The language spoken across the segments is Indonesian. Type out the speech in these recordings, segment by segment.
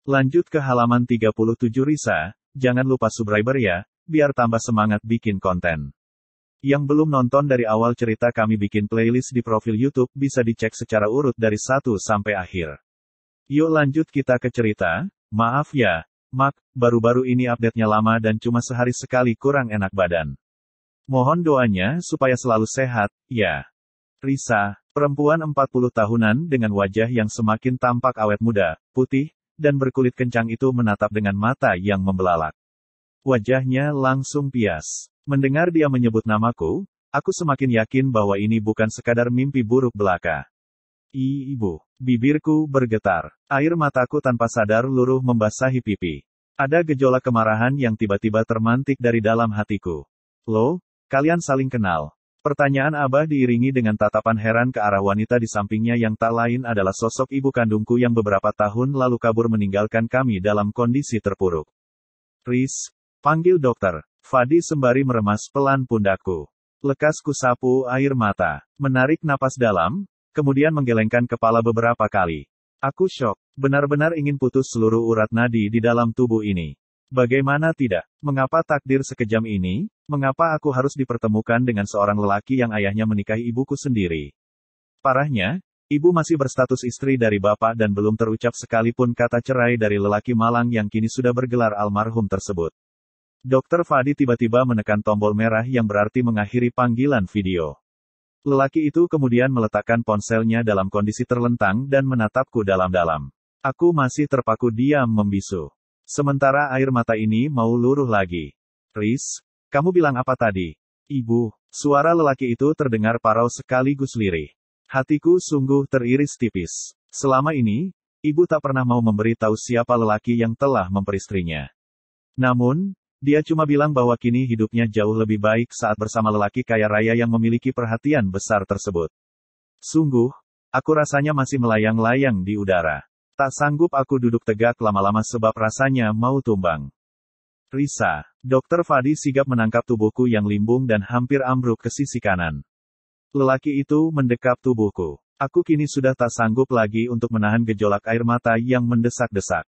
Lanjut ke halaman 37 Risa, jangan lupa subscriber ya, biar tambah semangat bikin konten. Yang belum nonton dari awal cerita kami bikin playlist di profil YouTube bisa dicek secara urut dari 1 sampai akhir. Yuk lanjut kita ke cerita. Maaf ya, Mak, baru-baru ini update-nya lama dan cuma sehari sekali kurang enak badan. Mohon doanya supaya selalu sehat, ya. Risa, perempuan 40 tahunan dengan wajah yang semakin tampak awet muda, putih, dan berkulit kencang itu menatap dengan mata yang membelalak. Wajahnya langsung pias. Mendengar dia menyebut namaku, aku semakin yakin bahwa ini bukan sekadar mimpi buruk belaka. Ibu, bibirku bergetar. Air mataku tanpa sadar luruh membasahi pipi. Ada gejolak kemarahan yang tiba-tiba termantik dari dalam hatiku. Loh, kalian saling kenal? Pertanyaan Abah diiringi dengan tatapan heran ke arah wanita di sampingnya yang tak lain adalah sosok ibu kandungku yang beberapa tahun lalu kabur meninggalkan kami dalam kondisi terpuruk. Riz, panggil dokter. Fadi sembari meremas pelan pundakku. Lekas kusapu air mata. Menarik napas dalam, kemudian menggelengkan kepala beberapa kali. Aku syok. Benar-benar ingin putus seluruh urat nadi di dalam tubuh ini. Bagaimana tidak? Mengapa takdir sekejam ini? Mengapa aku harus dipertemukan dengan seorang lelaki yang ayahnya menikahi ibuku sendiri? Parahnya, ibu masih berstatus istri dari bapak dan belum terucap sekalipun kata cerai dari lelaki malang yang kini sudah bergelar almarhum tersebut. Dokter Fadi tiba-tiba menekan tombol merah yang berarti mengakhiri panggilan video. Lelaki itu kemudian meletakkan ponselnya dalam kondisi terlentang dan menatapku dalam-dalam. Aku masih terpaku diam membisu. Sementara air mata ini mau luruh lagi. Riz, kamu bilang apa tadi? Ibu, suara lelaki itu terdengar parau sekaligus lirih. Hatiku sungguh teriris tipis. Selama ini, ibu tak pernah mau memberi tahu siapa lelaki yang telah memperistrinya. Namun, dia cuma bilang bahwa kini hidupnya jauh lebih baik saat bersama lelaki kaya raya yang memiliki perhatian besar tersebut. Sungguh, aku rasanya masih melayang-layang di udara. Tak sanggup aku duduk tegak lama-lama sebab rasanya mau tumbang. Risa, Dokter Fadi sigap menangkap tubuhku yang limbung dan hampir ambruk ke sisi kanan. Lelaki itu mendekap tubuhku. Aku kini sudah tak sanggup lagi untuk menahan gejolak air mata yang mendesak-desak.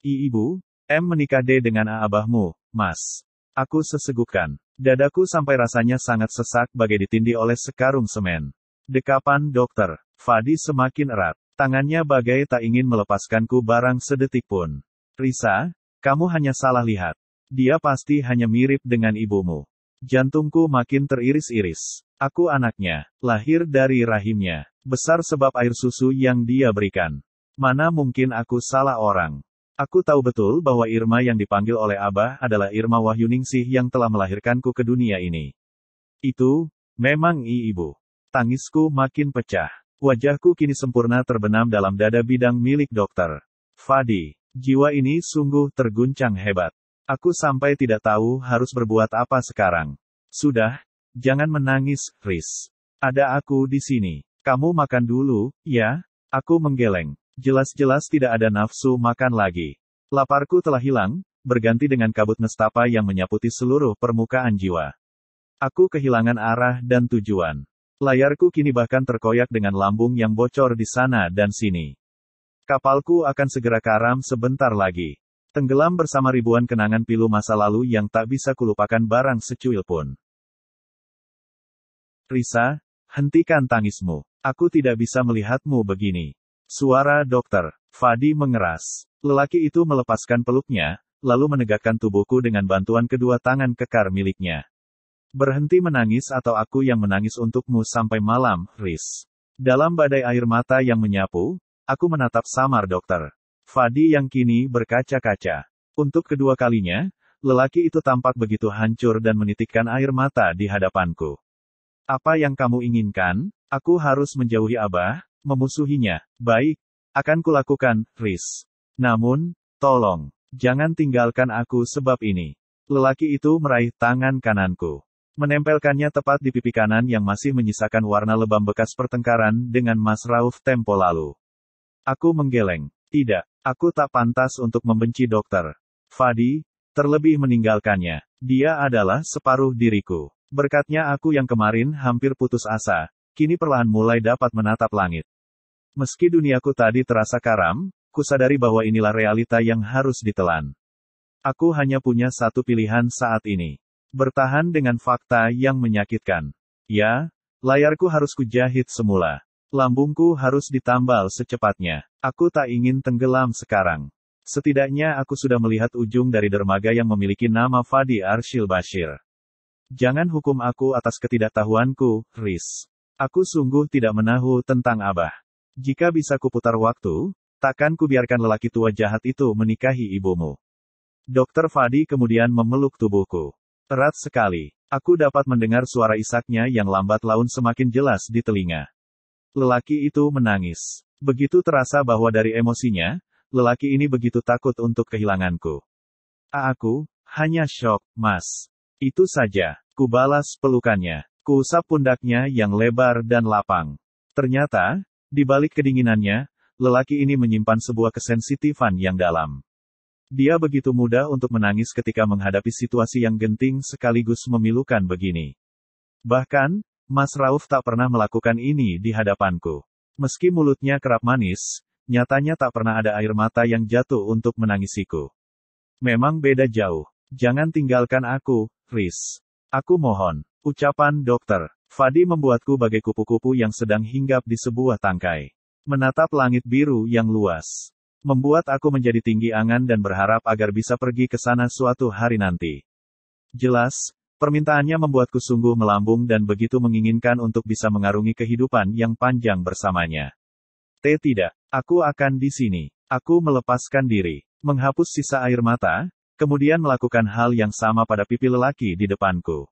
Ibu, menikah dengan abahmu, Mas. Aku sesegukan. Dadaku sampai rasanya sangat sesak bagai ditindih oleh sekarung semen. Dekapan Dokter Fadi semakin erat. Tangannya bagai tak ingin melepaskanku barang sedetik pun. Risa, kamu hanya salah lihat. Dia pasti hanya mirip dengan ibumu. Jantungku makin teriris-iris. Aku anaknya, lahir dari rahimnya. Besar sebab air susu yang dia berikan. Mana mungkin aku salah orang. Aku tahu betul bahwa Irma yang dipanggil oleh Abah adalah Irma Wahyuningsih yang telah melahirkanku ke dunia ini. Itu, memang ibu. Tangisku makin pecah. Wajahku kini sempurna terbenam dalam dada bidang milik Dokter Fadi. Jiwa ini sungguh terguncang hebat. Aku sampai tidak tahu harus berbuat apa sekarang. Sudah, jangan menangis, Riz. Ada aku di sini. Kamu makan dulu, ya? Aku menggeleng. Jelas-jelas tidak ada nafsu makan lagi. Laparku telah hilang, berganti dengan kabut nestapa yang menyaputi seluruh permukaan jiwa. Aku kehilangan arah dan tujuan. Layarku kini bahkan terkoyak dengan lambung yang bocor di sana dan sini. Kapalku akan segera karam sebentar lagi. Tenggelam bersama ribuan kenangan pilu masa lalu yang tak bisa kulupakan barang secuil pun. Risa, hentikan tangismu. Aku tidak bisa melihatmu begini. Suara Dokter Fadi mengeras. Lelaki itu melepaskan peluknya, lalu menegakkan tubuhku dengan bantuan kedua tangan kekar miliknya. Berhenti menangis atau aku yang menangis untukmu sampai malam, Riz. Dalam badai air mata yang menyapu, aku menatap samar Dokter Fadi yang kini berkaca-kaca. Untuk kedua kalinya, lelaki itu tampak begitu hancur dan menitikkan air mata di hadapanku. Apa yang kamu inginkan? Aku harus menjauhi Abah, memusuhinya. Baik, akan kulakukan, Riz. Namun, tolong, jangan tinggalkan aku sebab ini. Lelaki itu meraih tangan kananku. Menempelkannya tepat di pipi kanan yang masih menyisakan warna lebam bekas pertengkaran dengan Mas Rauf tempo lalu. Aku menggeleng. Tidak, aku tak pantas untuk membenci Dokter Fadi, terlebih meninggalkannya. Dia adalah separuh diriku. Berkatnya aku yang kemarin hampir putus asa, kini perlahan mulai dapat menatap langit. Meski duniaku tadi terasa karam, kusadari bahwa inilah realita yang harus ditelan. Aku hanya punya satu pilihan saat ini. Bertahan dengan fakta yang menyakitkan. Ya, layarku harus kujahit semula. Lambungku harus ditambal secepatnya. Aku tak ingin tenggelam sekarang. Setidaknya aku sudah melihat ujung dari dermaga yang memiliki nama Fadi Arshil Bashir. Jangan hukum aku atas ketidaktahuanku, Riz. Aku sungguh tidak menahu tentang Abah. Jika bisa kuputar waktu, takkan kubiarkan lelaki tua jahat itu menikahi ibumu. Dokter Fadi kemudian memeluk tubuhku. Erat sekali. Aku dapat mendengar suara isaknya yang lambat laun semakin jelas di telinga. Lelaki itu menangis. Begitu terasa bahwa dari emosinya, lelaki ini begitu takut untuk kehilanganku. Aku hanya syok, Mas. Itu saja. Kubalas pelukannya. Kuusap pundaknya yang lebar dan lapang. Ternyata, di balik kedinginannya, lelaki ini menyimpan sebuah kesensitifan yang dalam. Dia begitu mudah untuk menangis ketika menghadapi situasi yang genting sekaligus memilukan begini. Bahkan, Mas Rauf tak pernah melakukan ini di hadapanku. Meski mulutnya kerap manis, nyatanya tak pernah ada air mata yang jatuh untuk menangisiku. Memang beda jauh. Jangan tinggalkan aku, Riz. Aku mohon. Ucapan dokter Fadi membuatku bagai kupu-kupu yang sedang hinggap di sebuah tangkai. Menatap langit biru yang luas. Membuat aku menjadi tinggi angan dan berharap agar bisa pergi ke sana suatu hari nanti. Jelas, permintaannya membuatku sungguh melambung dan begitu menginginkan untuk bisa mengarungi kehidupan yang panjang bersamanya. Tidak, aku akan di sini. Aku melepaskan diri, menghapus sisa air mata, kemudian melakukan hal yang sama pada pipi lelaki di depanku.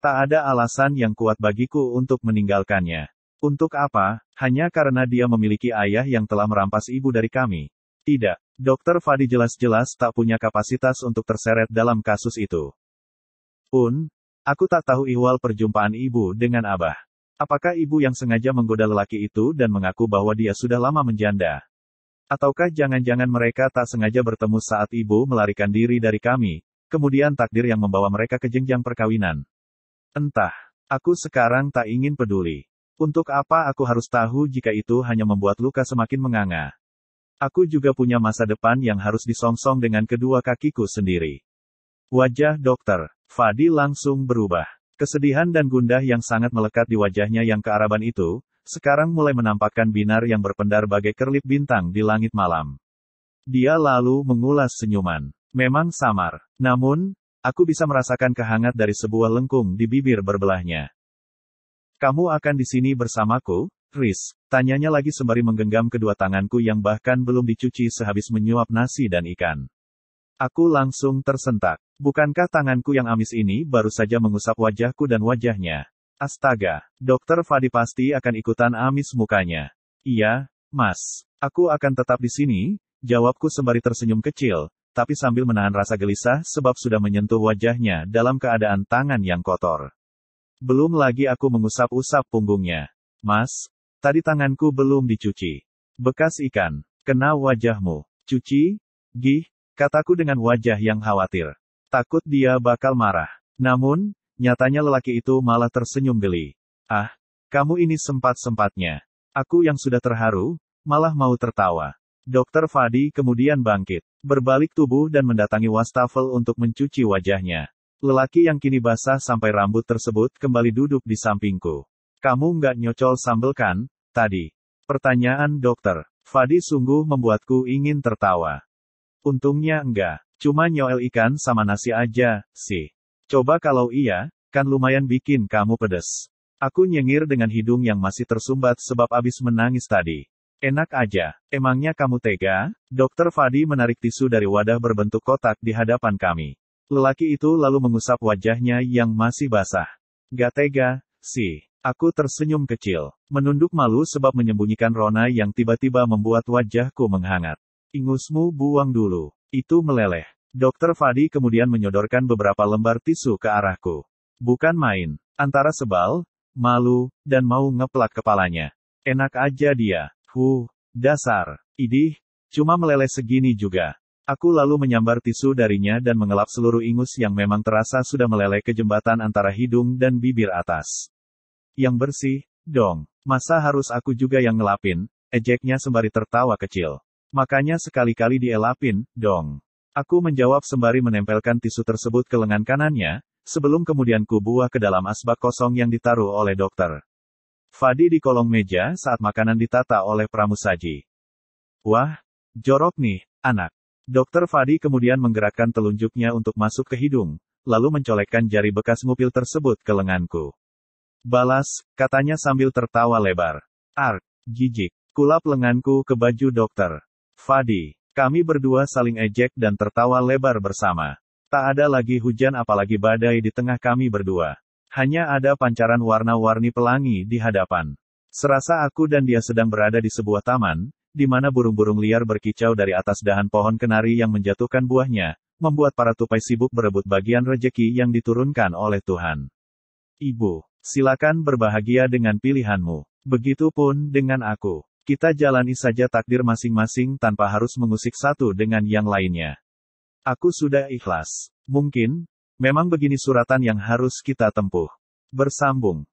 Tak ada alasan yang kuat bagiku untuk meninggalkannya. Untuk apa? Hanya karena dia memiliki ayah yang telah merampas ibu dari kami. Tidak, Dokter Fadi jelas-jelas tak punya kapasitas untuk terseret dalam kasus itu. Aku tak tahu ihwal perjumpaan ibu dengan Abah. Apakah ibu yang sengaja menggoda lelaki itu dan mengaku bahwa dia sudah lama menjanda? Ataukah jangan-jangan mereka tak sengaja bertemu saat ibu melarikan diri dari kami, kemudian takdir yang membawa mereka ke jenjang perkawinan? Entah, aku sekarang tak ingin peduli. Untuk apa aku harus tahu jika itu hanya membuat luka semakin menganga? Aku juga punya masa depan yang harus disongsong dengan kedua kakiku sendiri. Wajah Dokter Fadi langsung berubah. Kesedihan dan gundah yang sangat melekat di wajahnya yang kearaban itu, sekarang mulai menampakkan binar yang berpendar bagai kerlip bintang di langit malam. Dia lalu mengulas senyuman. Memang samar. Namun, aku bisa merasakan kehangat dari sebuah lengkung di bibir berbelahnya. Kamu akan di sini bersamaku, Riz? Tanyanya lagi sembari menggenggam kedua tanganku yang bahkan belum dicuci sehabis menyuap nasi dan ikan. Aku langsung tersentak. Bukankah tanganku yang amis ini baru saja mengusap wajahku dan wajahnya? Astaga, Dokter Fadi pasti akan ikutan amis mukanya. Iya, Mas. Aku akan tetap di sini, jawabku sembari tersenyum kecil, tapi sambil menahan rasa gelisah sebab sudah menyentuh wajahnya dalam keadaan tangan yang kotor. Belum lagi aku mengusap-usap punggungnya. Mas, tadi tanganku belum dicuci. Bekas ikan, kena wajahmu. Cuci? Gih, kataku dengan wajah yang khawatir. Takut dia bakal marah. Namun, nyatanya lelaki itu malah tersenyum geli. Ah, kamu ini sempat-sempatnya. Aku yang sudah terharu, malah mau tertawa. Dokter Fadi kemudian bangkit, berbalik tubuh dan mendatangi wastafel untuk mencuci wajahnya. Lelaki yang kini basah sampai rambut tersebut kembali duduk di sampingku. Kamu nggak nyocol sambel kan, tadi? Pertanyaan dokter Fadi sungguh membuatku ingin tertawa. Untungnya enggak, cuma nyoel ikan sama nasi aja, sih. Coba kalau iya, kan lumayan bikin kamu pedes. Aku nyengir dengan hidung yang masih tersumbat sebab abis menangis tadi. Enak aja, emangnya kamu tega? Dokter Fadi menarik tisu dari wadah berbentuk kotak di hadapan kami. Lelaki itu lalu mengusap wajahnya yang masih basah. Gak tega, sih. Aku tersenyum kecil. Menunduk malu sebab menyembunyikan rona yang tiba-tiba membuat wajahku menghangat. Ingusmu buang dulu. Itu meleleh. Dokter Fadi kemudian menyodorkan beberapa lembar tisu ke arahku. Bukan main. Antara sebal, malu, dan mau ngeplak kepalanya. Enak aja dia. Dasar. Idih, cuma meleleh segini juga. Aku lalu menyambar tisu darinya dan mengelap seluruh ingus yang memang terasa sudah meleleh ke jembatan antara hidung dan bibir atas. Yang bersih, dong. Masa harus aku juga yang ngelapin? Ejeknya sembari tertawa kecil. Makanya sekali-kali dielapin, dong. Aku menjawab sembari menempelkan tisu tersebut ke lengan kanannya, sebelum kemudian ku buah ke dalam asbak kosong yang ditaruh oleh dokter Fadi di kolong meja saat makanan ditata oleh pramusaji. Wah, jorok nih, anak. Dokter Fadi kemudian menggerakkan telunjuknya untuk masuk ke hidung, lalu mencolekkan jari bekas ngupil tersebut ke lenganku. Balas, katanya sambil tertawa lebar. Ark, jijik. Kulap lenganku ke baju dokter Fadi. Kami berdua saling ejek dan tertawa lebar bersama. Tak ada lagi hujan apalagi badai di tengah kami berdua. Hanya ada pancaran warna-warni pelangi di hadapan. Serasa aku dan dia sedang berada di sebuah taman, di mana burung-burung liar berkicau dari atas dahan pohon kenari yang menjatuhkan buahnya, membuat para tupai sibuk berebut bagian rejeki yang diturunkan oleh Tuhan. Ibu, silakan berbahagia dengan pilihanmu. Begitupun dengan aku. Kita jalani saja takdir masing-masing tanpa harus mengusik satu dengan yang lainnya. Aku sudah ikhlas. Mungkin, memang begini suratan yang harus kita tempuh. Bersambung.